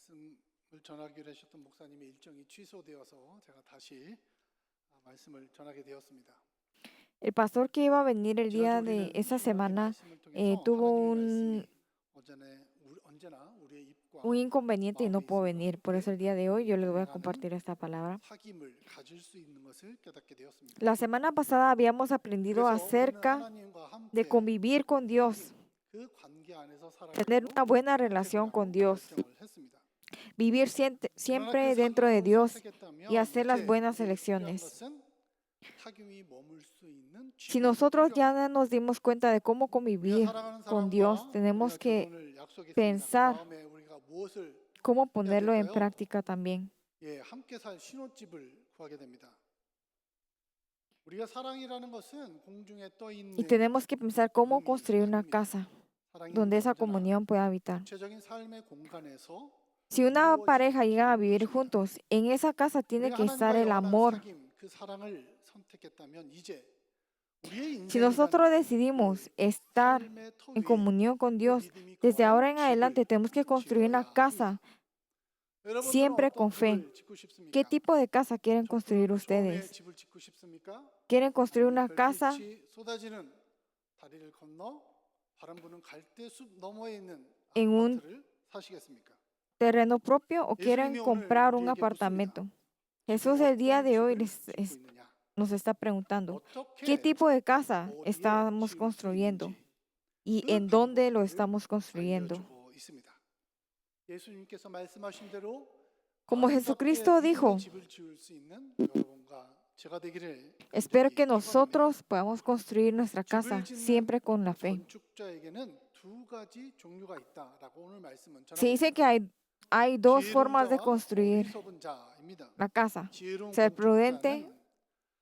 말씀을 전하기로 하셨던 목사님의 일정이 취소되어서 제가 다시 말씀을 전하게 되었습니다. El pastor que iba a venir el 지난주 día de 우리는 esa 하나님의 semana 말씀을 통해서 tuvo 하나님의 말씀이 언제나 우리의 입과 un inconveniente y no 마음에 pudo 있으므로 venir. Por 함께 eso el día de hoy yo les voy a 동행하는 compartir esta palabra. 사귐을 가질 수 있는 것을 깨닫게 되었습니다. La semana pasada habíamos aprendido 그래서 우리는 acerca 하나님과 de 함께 convivir con Dios, 사귐, 그 관계 안에서 tener 살아가기로 una buena relación 선택을 con 하고 Dios, 결정을 했습니다. vivir 그러나 그 siempre dentro de 사귐을 Dios y 선택했다면 hacer las 이제 buenas 우리에게 필요한 elecciones. 것은 사귐이 머물 수 있는 Si 지혜가 nosotros 필요합니다. ya nos dimos cuenta de cómo 우리가 convivir 사랑하는 con Dios, 사람과 tenemos 우리가 que 결혼을 약속했습니다. 그 pensar 다음에 우리가 무엇을 cómo 해야 ponerlo en 될까요? práctica también. 예, 함께 살 신혼집을 구하게 됩니다. 우리가 사랑이라는 것은 공중에 떠 Y 있는 tenemos que pensar cómo 의미, construir una 사귐입니다. casa 사랑이 donde esa 언제나 comunión pueda habitar. 구체적인 삶의 공간에서 Si una 이루어지는 pareja llega a vivir 것입니다. juntos, en esa casa tiene 우리가 que estar 하나님과 el 영원한 amor. 사귐, 그 사랑을 선택했다면 이제 우리의 Si nosotros 인생이라는 decidimos 그 estar 삶의 터 en 위에 comunión con 그 Dios, 믿음이 desde 거할 ahora en adelante 집을 tenemos que construir una 지어야 합니다. casa 여러분들은 siempre 어떤 con fe. 집을 짓고 ¿Qué 싶습니까? tipo de casa quieren construir 조금 좋은 ustedes? 집을 짓고 싶습니까? ¿Quieren construir 아니면 una casa 별빛이 쏟아지는 다리를 건너 바람 부는 갈대숲 너머에 있는 en un 아파트를 사시겠습니까? terreno propio o quieren 예수님이 오늘 comprar un 우리에게 묻습니다. apartamento? 지금 Jesús el día 어떤 de hoy 집을 짓고 있느냐? nos está preguntando, ¿qué 어떻게 tipo de casa 어디에 estamos 지을 수 construyendo 있는지 y 그 en dónde lo 방법들을 estamos construyendo? 알려주고 있습니다. 예수님께서 말씀하신 대로 Como 아름답게 Jesucristo 믿음의 dijo, 집을 지을 수 있는 여러분과 제가 되기를 espero 간절히 que 기원합니다. nosotros podamos construir nuestra 집을 casa 짓는 siempre con la fe. 건축자에게는 두 가지 종류가 있다라고 오늘 말씀은 Se 전하고 dice 있습니다. que hay dos 지혜로운 formas de 자와 construir 어리석은 자입니다. la casa, 지혜로운 ser prudente 건축자는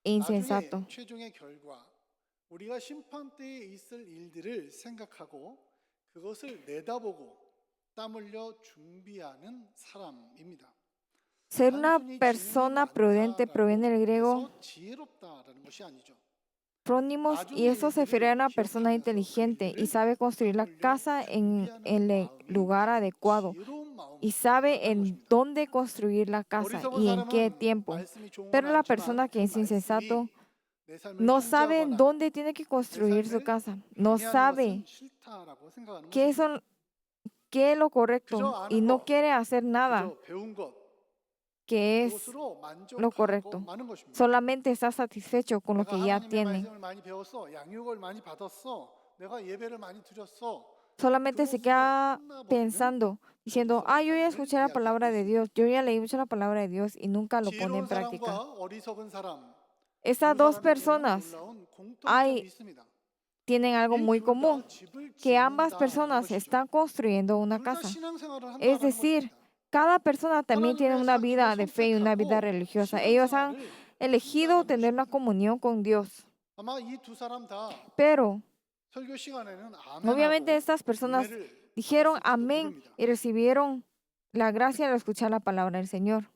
e insensato. 나중에 최종의 결과 우리가 심판 때에 있을 일들을 생각하고 그것을 내다보고 땀 흘려 준비하는 사람입니다. Ser una 단순히 persona prudente proviene del griego 해서 지혜롭다라는 것이 아니죠. prónimos y eso se refiere a una persona inteligente y sabe construir la casa en el lugar adecuado y sabe en dónde construir la casa y en qué tiempo. Pero la persona que es insensato no sabe en dónde tiene que construir su casa, no sabe qué es lo correcto y no quiere hacer nada que es lo correcto. Solamente está satisfecho con lo que ya tiene. Solamente se queda pensando, diciendo, yo ya escuché la palabra de Dios, yo ya leí mucho la palabra de Dios y nunca lo pone en práctica. Estas dos personas tienen algo muy común, que ambas personas están construyendo una casa. Es decir, cada persona también tiene una vida de fe y una vida religiosa. Ellos han elegido tener una comunión con Dios. Pero obviamente estas personas dijeron amén y recibieron la gracia de escuchar la palabra del Señor.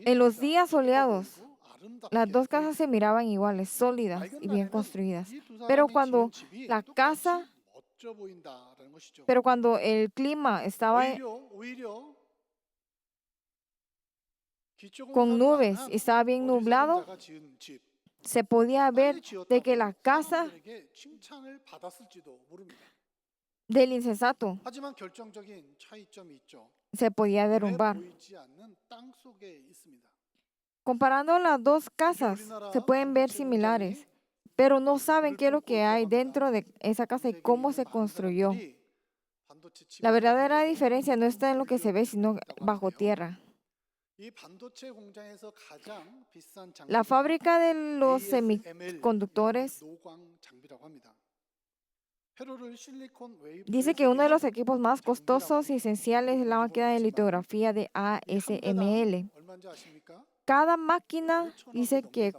En los días soleados, las dos casas se miraban iguales, sólidas y bien construidas. Pero cuando el clima estaba con nubes y estaba bien nublado, se podía ver de que la casa del insensato se podía derrumbar. Comparando las dos casas, se pueden ver similares, pero no saben qué es lo que hay dentro de esa casa y cómo se construyó. La verdadera diferencia no está en lo que se ve, sino bajo tierra. La fábrica de los semiconductores dice que uno de los equipos más costosos y esenciales es la máquina de litografía de ASML. Cada máquina dice que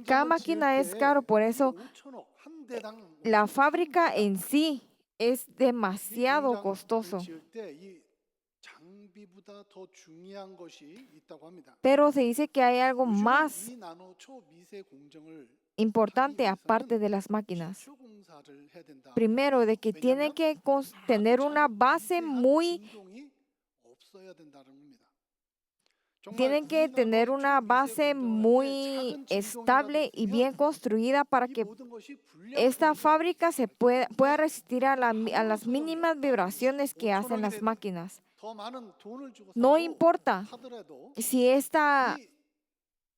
cada máquina es caro, por eso la fábrica en sí es demasiado costoso. 장비보다 더 중요한 것이 있다고 합니다. Pero se dice que hay algo 요즘은 más 이 나노 초미세 공정을 importante 하기 aparte 위해서는 de las máquinas. 기초 공사를 해야 된다. Primero, de que tienen 왜냐하면 que tener una base muy, 진동이 없어야 된다는 겁니다. 정말 tienen que 우리 tener 나노의 una 초미세 base 공정할 때 muy 작은 진동이라도 estable y bien 있으면 construida para 이 que 모든 것이 esta 불량품이 fábrica se pueda resistir a 아무런 las 소용이 mínimas 없다는 vibraciones 것이죠. que hacen 5천억이 las 되든 máquinas. 더 많은 돈을 주고 No 사도 importa 하더라도 si esta, 이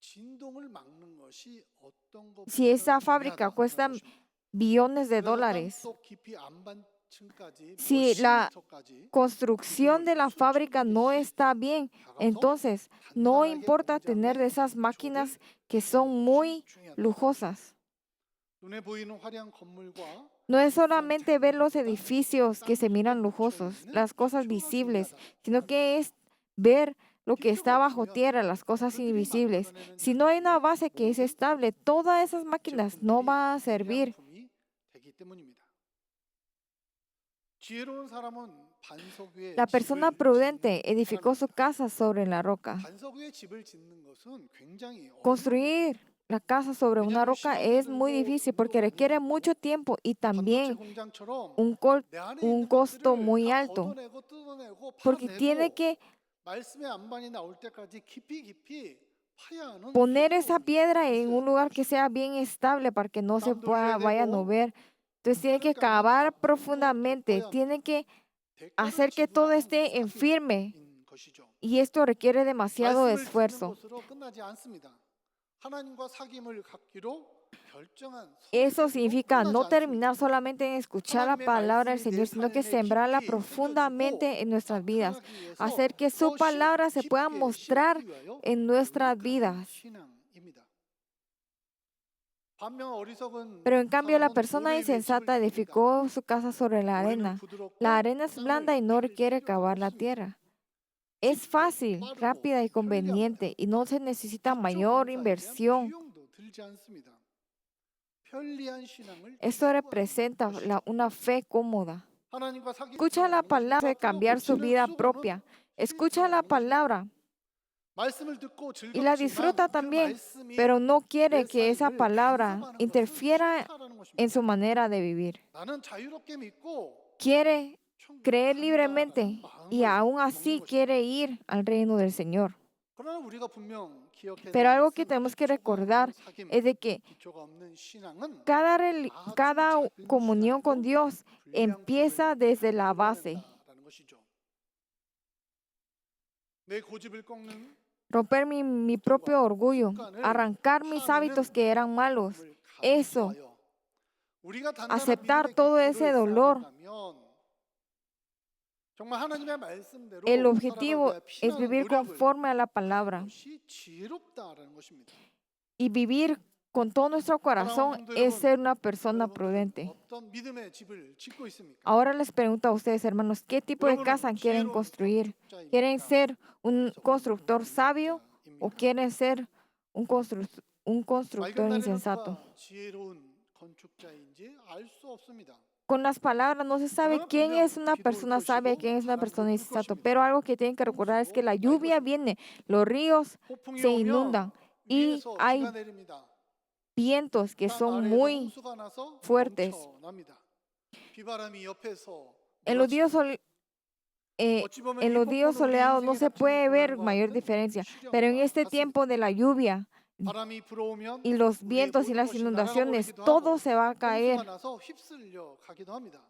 진동을 막는 것이 어떤 si esa 것보다 fábrica 중요하다는 cuesta 것입니다. billones de 그래서 dólares. 땅속 깊이 안반층까지 Si 몇십 la 미터까지 construcción de la fábrica no está bien, entonces no importa tener de esas máquinas que son muy lujosas. 눈에 보이는 화려한 건물과 No es solamente ver los edificios que se miran lujosos, las cosas visibles, sino que es ver lo que está bajo tierra, las cosas invisibles. Si no hay una base que es estable, todas esas máquinas no van a servir. 불량품이 되기 때문입니다. 지혜로운 사람은 반석 위에 La persona 집을 prudente 짓는 edificó su 사람입니다. casa sobre la roca. 반석 위에 집을 짓는 것은 굉장히 어려운 Construir la casa sobre una 왜냐하면 roca 시간도 es muy 들고 difícil 인도가 porque 많이 requiere 들고 mucho tiempo y 반도체 también 공장처럼 un, 내 안에 un 있는 costo 것들을 muy 다 alto, 걷어내고 뜯어내고 porque tiene 파내고 que 말씀의 안반이 나올 때까지 깊이 파야 하는 poner esa 수고로움이 piedra en 있어야 un 되는 lugar que 것이죠. sea bien estable para que no se 땀 돌려야 vaya a 되고 mover. Entonces tiene que 특별을 깎는 cavar 작품도 profundamente, 겪어야 tiene 합니다. que 대가를 hacer que todo 지불하는 esté en firme 사귐인 것이죠. y esto requiere demasiado 말씀을 듣는 esfuerzo. 것으로 끝나지 않습니다. 하나님과 사귐을 갖기로 결정한 Eso 선택으로 significa 끝나지 no 않습니다. terminar solamente en escuchar la 하나님의 palabra del 말씀이 내 Señor, sino que 삶에 sembrarla 깊이 profundamente en 새겨지고 nuestras vidas, 나타나기 위해서 hacer que su 더 palabra se pueda 깊게 mostrar 심기 위하여 en nuestras 노력하는 vidas. 신앙입니다. 반면 어리석은 Pero en cambio la 사람은 persona 모래 위에 집을 insensata 짓습니다. edificó su casa sobre la 모래는 arena. 부드럽고 La arena es 땅을 blanda y no 팔 requiere 필요가 cavar la 없습니다. tierra. Es 쉽고 fácil, 빠르고 rápida y 편리합니다. conveniente y no se necesita 기초 mayor 공사에 대한 inversión. 비용도 들지 않습니다. 편리한 신앙을 Esto 추구하는 representa 것이죠. una fe cómoda. 하나님과 사귐을 Escucha la 하는 palabra de 것은 cambiar su 고치는 vida 수고는 propia. Escucha la 싫다 하는 것입니다. palabra 말씀을 듣고 y la 즐겁지만 disfruta 그 también, 말씀이 pero no 내 quiere que esa 삶을 palabra 간섭하는 것은 interfiera 싫다라는 en 것입니다. su manera de vivir. 나는 자유롭게 믿고 Quiere 천국 creer 간다라는 libremente y 마음을 aún 먹는 así 것입니다. quiere ir al reino del Señor. 그러나 우리가 분명 기억해야 Pero 되는 algo que 것은 tenemos que 기초가 recordar 없는 사귐, es de que 기초가 없는 신앙은 아주 cada 작은 comunión con 신앙에도 Dios empieza 불량품을 desde la base. 만들어낸다라는 것이죠. 내 고집을 꺾는 Romper mi propio orgullo, arrancar mis hábitos que eran malos, eso, 우리가 단단한 aceptar 믿음의 todo 기초를 ese dolor. 쌓아간다면 정말 하나님의 말씀대로 El objetivo 살아가고자 es 피나는 vivir 노력을 conforme a la 하는 palabra 것이 지혜롭다라는 것입니다. y vivir con todo nuestro corazón 사랑하는 성도 es ser 여러분, una persona 여러분들은 prudente. 어떤 믿음의 집을 짓고 있습니까? Ahora les pregunto a ustedes, hermanos, ¿qué tipo de casa 여러분은 quieren 지혜로운 construir? 건축자입니까? ¿Quieren ser un 어리석은 constructor sabio o 건축자입니까? quieren ser un constructor 맑은 날에는 insensato? 누가 지혜로운 건축자인지 알 수 없습니다. Con las palabras no se sabe 그러나 quién es 분명 una 비도 올 persona sabia, 것이고 quién es una 바람도 persona 불 insensata. 것입니다. Pero algo que tienen que recordar es que la 홍수도 날 lluvia 것입니다. viene, los ríos 폭풍이 se 오면 inundan y 위에서 hay 비가 내립니다. vientos que 땅 son 아래에서 muy 홍수가 나서 fuertes. 넘쳐납니다. 비바람이 옆에서 En los días, 몰아칩니다. 어찌 보면 이 en los días 폭풍은 우리 soleados no 인생에 se 닥치는 puede ver 고난과 mayor 같은 diferencia, pero en 시련과 este 같습니다. tiempo de la lluvia 바람이 불어오면 y los 우리의 vientos y 모든 las 것이 inundaciones, 날아가 버리기도 todo 하고 se va a 홍수가 caer. 나서 휩쓸려 가기도 합니다.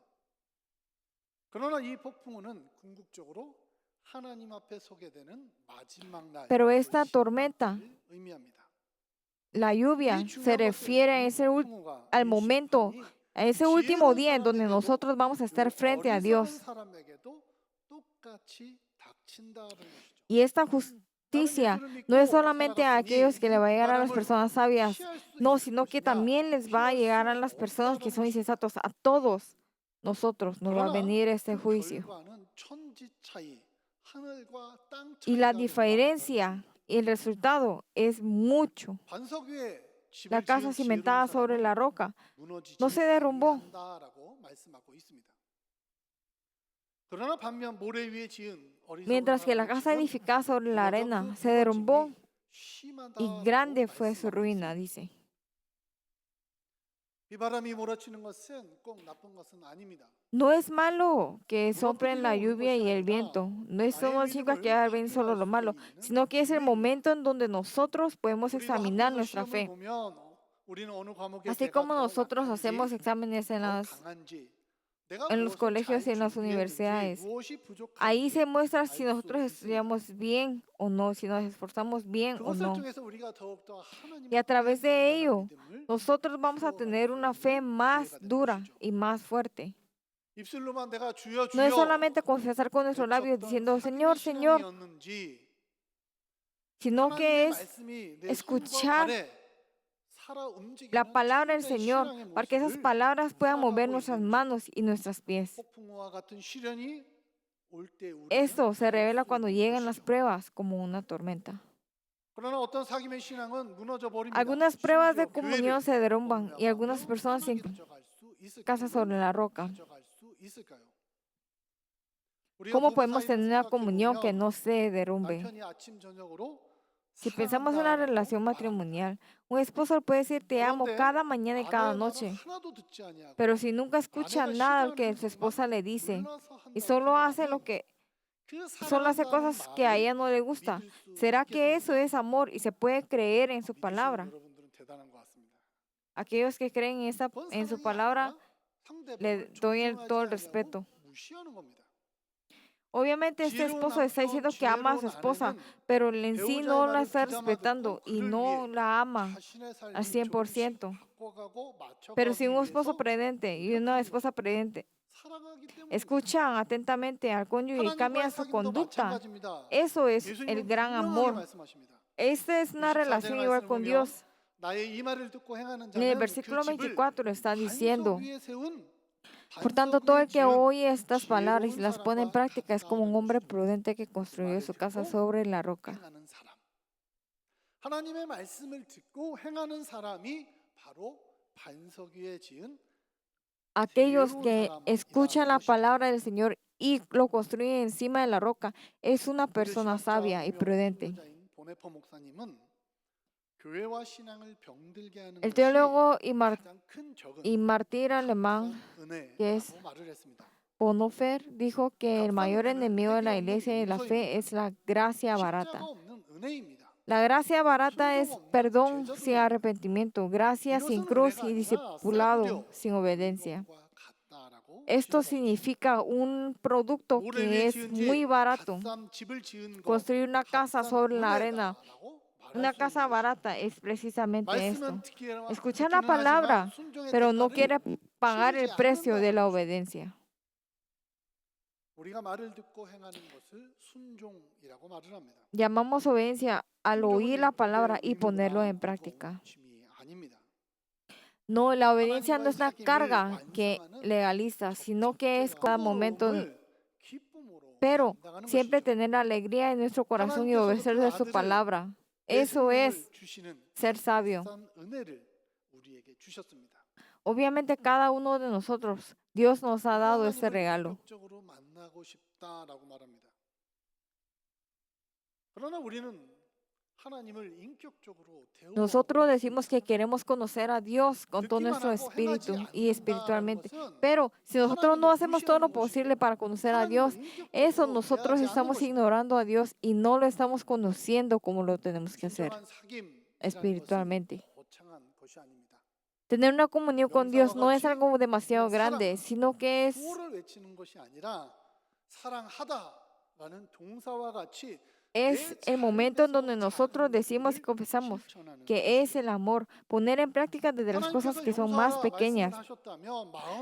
그러나 이 폭풍우는 궁극적으로 하나님 앞에 서게 되는 마지막 날 Pero esta 그 tormenta, 시간을 의미합니다. la lluvia 이 se 중요한 것은 refiere a 이 ese 폭풍우가 al 이 momento, 심판이 a ese último 지혜로운 día en donde 사람에게도 nosotros vamos a estar 그리고 frente a 어리석은 Dios. 사람에게도 똑같이 닥친다는 것이죠. Y esta 나는 justicia 예수를 no es 믿고 solamente a aquellos 살아갔으니 que le va a 이 llegar a las 바람을 personas sabias, 피할 수 no, 있을 sino que 것이냐? también les va a 피할 llegar a 수 las personas que 없다는 son 것이죠. insensatos. A todos nosotros nos va a 그러나 venir este 그 juicio. 결과는 천지 차이, 하늘과 땅 Y la 차이가 된다는 diferencia 것입니다. y el resultado es mucho. 반석 위에 La 집을 casa 지은 cimentada 지혜로운 sobre la 사람은 roca 무너지지 no se derrumbó. 아니한다라고 말씀하고 있습니다. 그러나 반면 모래 위에 지은 Mientras que la casa edificada sobre la arena se derrumbó y grande fue su ruina, dice. 비바람이 몰아치는 것은 꼭 나쁜 것은 아닙니다. No es malo que soplen la lluvia y el viento. No eso no significa que va a venir solo lo malo, sino que es el momento en donde nosotros podemos 우리도 examinar 학교에서 nuestra 시험을 fe. 보면 우리는 어느 과목에 Así 내가 como 더 nosotros hacemos 약한지, exámenes 더 강한지, 내가 en los 무엇을 colegios y 잘 en las 준비했는지, universidades. 무엇이 Ahí 부족한지 se muestra 알 si 수 nosotros 있습니다. estudiamos bien o no, si nos esforzamos bien o 그것을 no. 통해서 우리가 더욱더 Y a través de 하나님 ello, 앞에 믿음을 nosotros vamos a 키워갈 tener 수 una 있는 fe más 기회가 되는 dura 것이죠. y más fuerte. 입술로만 내가 주여 No es 주여 solamente confesar con nuestros labios diciendo, Señor, Señor, 신앙이었는지 sino que 하나님의 es 말씀이 내 손과 escuchar 발에 살아 움직이는 la palabra del 참된 Señor 신앙의 para que esas 모습을 palabras puedan mover 살아가고 nuestras 있는지. manos y nuestros pies. 폭풍우와 같은 시련이 올 때 우리는 Esto se 알 revela 수 cuando 있는 llegan las 것이죠. pruebas como una tormenta. 그러나 어떤 사귐의 신앙은 무너져 버립니다. Algunas pruebas de 심지어 comunión se derrumban y algunas 공략하며 personas se 사막에 가져갈 수 있을까요? casan sobre la roca. 가져갈 수 있을까요? 우리가 ¿Cómo 부부 podemos 사이를 tener una 생각해 comunión que 보면 no se derrumbe? 남편이 아침 저녁으로 Si pensamos en la 사랑한다라고 relación 말합니다. matrimonial, un esposo puede decir te amo 그런데 cada mañana y cada 아내의 말을 noche, 하나도 듣지 아니하고 pero si nunca escucha 아내가 nada lo que 싫어하는 su 것만 esposa le dice 골라서 y 한다고 solo hace 생각하면 lo que 그 solo hace 사랑한다는 cosas que a 말을 ella no le gusta, 믿을 수 ¿será que eso 있겠습니까? es amor y se puede creer en su 믿으시는 palabra? 여러분들은 대단한 것 같습니다. Aquellos que creen 그건 en su 사랑이 palabra, 아니라 상대방을 le doy 존중하지 todo el 아니하고 respeto. 무시하는 겁니다. Obviamente este 지혜로운 esposo está 남편, diciendo que ama a su 지혜로운 esposa, 아내는 pero él en sí 배우자의 no la 말을 está 귀담아 respetando 듣고 y 그를 no 위해 la ama 자신의 삶을 al 100%. 조금씩 바꿔가고 Pero 맞춰가기 si un esposo 위해서 prudente y una esposa prudente 살아가기 때문입니다. escuchan atentamente al cónyuge y 하나님과의 cambian su 사귐도 conducta, 마찬가지입니다. eso es el 예수님은 gran 분명하게 amor. 말씀하십니다. Esta es una 24절의 relación igual 말씀을 con 보면 Dios. 나의 이 말을 듣고 행하는 En el 자는 versículo 그 집을 24 está diciendo, 반석 위에 세운 por tanto, 반석 todo 위에 el que 지은 oye estas palabras y 지혜로운 las pone en 사람과 práctica es como un 같다라는 hombre 것이죠. prudente que 그 construyó 말을 su casa 듣고 sobre la roca. 행하는 사람. 하나님의 말씀을 듣고 행하는 사람이 바로 반석 위에 지은 Aquellos que escuchan la palabra del Señor y lo construyen encima de la roca es una persona sabia y prudente. 보네퍼 목사님은 교회와 신앙을 병들게 하는 El 것이 teólogo 가장 큰 적은 y mártir alemán que es 은혜라고 말을 했습니다. Bonhoeffer dijo que el mayor enemigo de la iglesia y de la fe es la gracia barata. 십자가 없는 은혜입니다. La gracia barata es perdón sin arrepentimiento, gracia sin cruz y discipulado sin obediencia. Esto significa un producto que es muy barato. Construir una casa sobre la arena, una casa barata es precisamente esto. Escuchar la palabra, pero no quiere pagar el precio de la obediencia. 우리가 말을 듣고 행하는 것을 순종이라고 말을 합니다. Llamamos obediencia al oír la palabra y ponerlo en práctica. No, la obediencia no es una carga que legaliza, sino que es cada momento, pero siempre tener la alegría en nuestro corazón y obedecer de su palabra. Eso es ser sabio. Obviamente cada uno de nosotros, Dios nos ha dado este regalo. Nosotros decimos que queremos conocer a Dios con todo nuestro espíritu y espiritualmente. Pero si nosotros no hacemos todo lo posible para conocer a Dios, eso nosotros estamos ignorando a Dios y no lo estamos conociendo como lo tenemos que hacer espiritualmente. Tener una comunión con Dios no es algo demasiado grande, sino que es el momento en donde nosotros decimos y confesamos que es el amor, poner en práctica desde las cosas que son más pequeñas.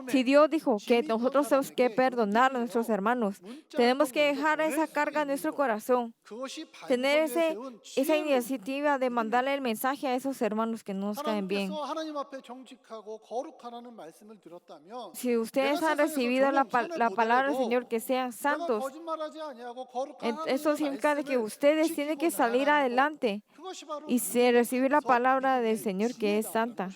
Si Dios dijo que nosotros tenemos que perdonar a nuestros hermanos, tenemos que dejar esa carga en nuestro corazón, tener esa iniciativa de mandarle el mensaje a esos hermanos que no nos caen bien. Si ustedes han recibido la palabra del Señor, que sean santos, eso significa de que ustedes tienen que salir adelante y recibir la palabra del Señor que es santa.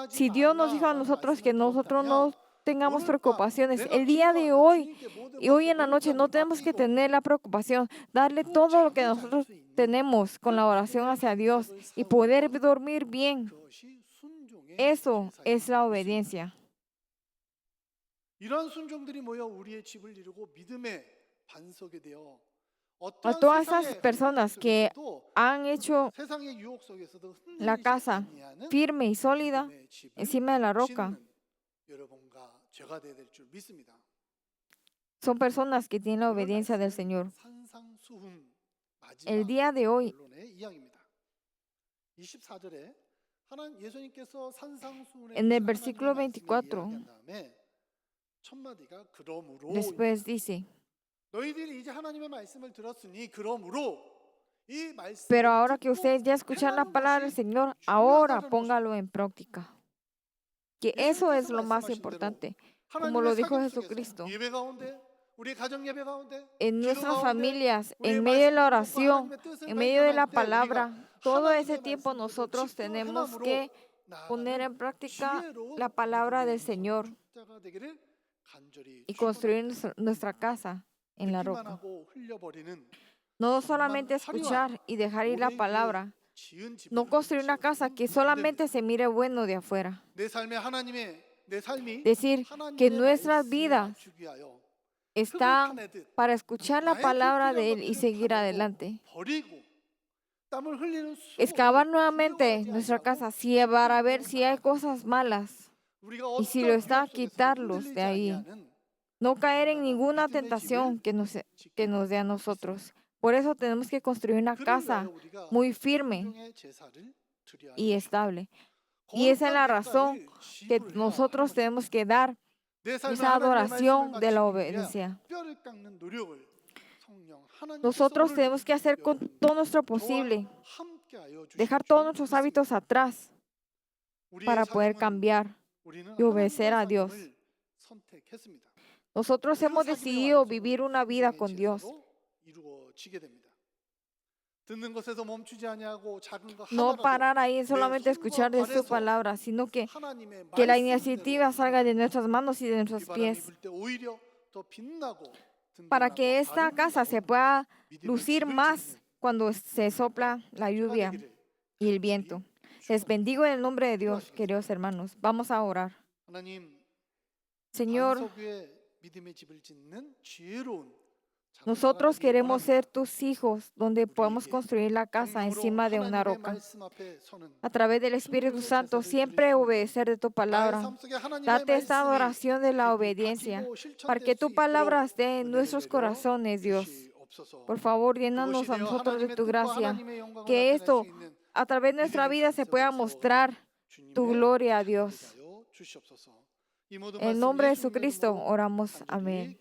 Si Dios nos dijo a nosotros que nosotros no tengamos preocupaciones. El día de hoy y hoy en la noche no tenemos que tener la preocupación, darle todo lo que nosotros tenemos con la oración hacia Dios y poder dormir bien. Eso es la obediencia. 이러한 순종들이 모여 우리의 집을 이루고 믿음의 반석이 되어 A 어떠한 todas esas 세상의 personas 흔들림 que 속에서도 han hecho 세상의 유혹 속에서도 la 흔들리지 casa 아니하는 firme y sólida 믿음의 집을 encima de la roca, 짓는 여러분과 제가 되어야 될 줄 믿습니다. son personas que tienen la 오늘 obediencia del 말씀은 Señor. 산상수훈 El 마지막 día de hoy, 결론의 이야기입니다. 24절에 하나님 예수님께서 산상수훈에 en el 대해서 versículo 하나님의 말씀을 24, 이야기한 다음에 첫 마디가 그러므로 después dice, 너희들이 이제 하나님의 말씀을 들었으니 그러므로 이 말씀을 pero ahora que 듣고 ustedes ya escuchan la 행하는 palabra del 것이 Señor, ahora 중요하다는 póngalo en práctica. Que eso es lo más importante. Como lo dijo Jesucristo, 예배 가운데 우리 가정 예배 가운데 en 기도 nuestras 가운데 familias, 우리의 en medio de la 말씀 듣고 oración, 하나님의 뜻을 en medio de la 발견할 때 palabra, 우리가 todo ese 하나님의 tiempo 말씀대로 nosotros tenemos 집중을 que 해남으로 poner en 나아가는 práctica 지혜로운 la palabra del 믿음의 Señor 건축자가 되기를 간절히 y construir 축원합니다. nuestra casa en la 듣기만 roca. 하고 흘려버리는 No 겉만 solamente 화려한 escuchar y dejar ir la 모래 위에 palabra, 지은 집을 no construir una casa 지었으면 que 안 solamente 됩니다. se mire bueno de afuera. 내 삶이 Decir que 하나님의 nuestras 말씀에 vidas 맞추기 위하여 está 흙을 파내듯 para escuchar la 나의 palabra 불필요한 de Él y 것들은 seguir 파내고 adelante. 버리고 땀을 흘리는 Excavar 수고를 nuevamente 두려워하지 nuestra 아니하고 casa para ver si hay cosas malas 우리가 y si lo 어떤 está, 유혹 속에서도 quitarlos de 흔들리지 ahí. 아니하는 No caer en 건강한 ninguna 믿음의 tentación 집을 que nos dé a nosotros. Por eso tenemos que construir una 그를 casa 위하여 우리가 muy firme 순종의 제사를 드려야 y 합니다. estable. Y esa es la razón que nosotros tenemos que dar 내 삶에 esa 하나님의 adoración 말씀을 de la 맞추기 위해 obediencia. 뼈를 깎는 노력을 성령 하나님께서 Nosotros 오늘 tenemos que hacer con 여러분, todo nuestro 저와 posible, 함께하여 dejar 주실 todos 줄 nuestros 믿습니다. hábitos atrás 우리의 para poder 삶은 cambiar 우리는 y obedecer a 하나님과 Dios. 삶을 선택했습니다. Nosotros hemos decidido vivir una vida con Dios. 이루어지게 됩니다. 듣는 것에서 멈추지 아니하고 작은 거 No 하나라도 parar ahí en 내 solamente 손과 escuchar de su 발에서 palabra, sino que 하나님의 la 말씀대로 iniciativa salga de nuestras manos y de nuestros 비바람이 pies, 불 때 오히려 더 빛나고 para 든든하고 que esta casa se pueda lucir más cuando se sopla la lluvia y el viento. Les bendigo en el nombre de Dios, queridos hermanos. Vamos a orar. 하나님 Señor, 반석 위에 믿음의 집을 짓는 지혜로운 작은 nosotros 사람이 queremos 원합니다. ser tus hijos, donde podamos construir la casa 성령으로 encima de una 하나님의 roca. 말씀 앞에 서는 A través del Espíritu Santo, siempre obedecer de tu 나의 palabra. 삶 속에 하나님의 Date esta 말씀이 adoración de la 바뀌고 obediencia, 실천될 para que 수 tu palabra esté en 있도록 nuestros 은혜를 corazones, Dios. 주시옵소서. Por favor, llénanos 그것이 a 되어 nosotros de 하나님의 tu 뜻과 gracia. 하나님의 영광을 Que 나타낼 esto, 수 있는 a través de nuestra 믿음의 vida, se pueda 반석을 mostrar 세워 tu 주님의 gloria a Dios. 자녀가 되게 하여 주시옵소서. 이 모든 En el 말씀 nombre de 예수님의 Jesucristo 이름으로 oramos. 간절히 Amén.